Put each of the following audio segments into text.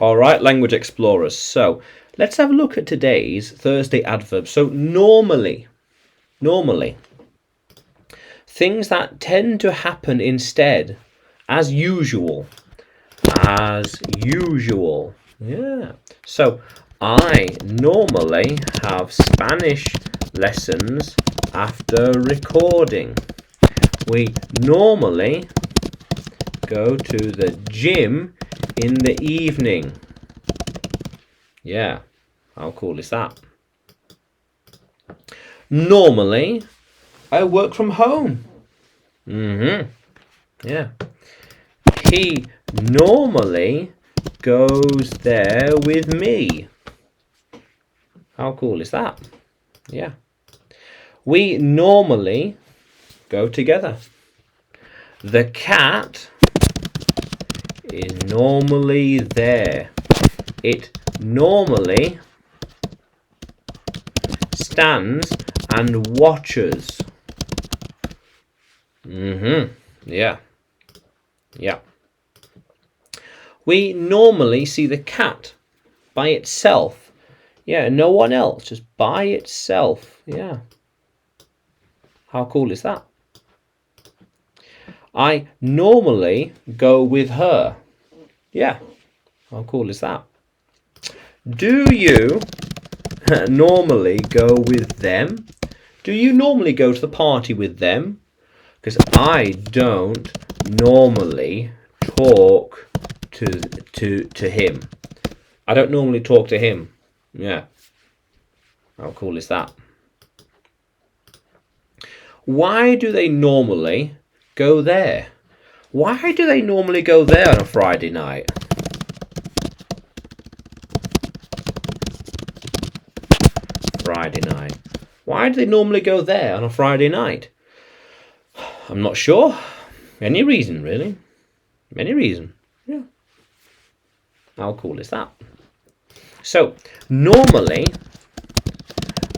All right, language explorers. So let's have a look at today's Thursday adverb. So normally, things that tend to happen instead, as usual. Yeah. So I normally have Spanish lessons after recording. We normally go to the gym in the evening. Yeah, how cool is that? Normally, I work from home. Yeah. He normally goes there with me. How cool is that? Yeah. We normally go together. The cat is normally there. It normally stands and watches. Yeah. We normally see the cat by itself. Yeah, no one else, just by itself. Yeah. How cool is that? I normally go with her. Yeah. How cool is that? Do you normally go with them? Do you normally go to the party with them? Because I don't normally talk to him. I don't normally talk to him. Yeah. How cool is that? Why do they normally go there? Why do they normally go there on a Friday night? Friday night. Why do they normally go there on a Friday night? I'm not sure. Any reason, really. Any reason. Yeah. How cool is that? So, normally,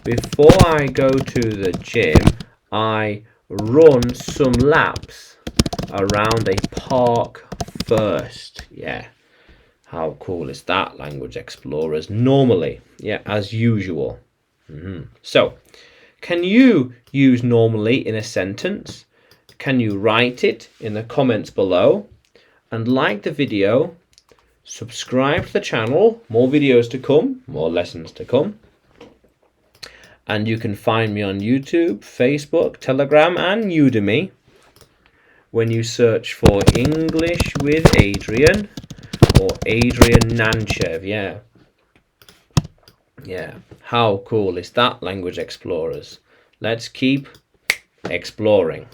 before I go to the gym, I run some laps around a park first. Yeah. How cool is that, language explorers? Normally. Yeah, as usual. So, can you use normally in a sentence? Can you write it in the comments below? And like the video, subscribe to the channel, more videos to come, more lessons to come. And you can find me on YouTube, Facebook, Telegram, and Udemy when you search for English with Adrian or Adrian Nanchev. Yeah. How cool is that, language explorers? Let's keep exploring.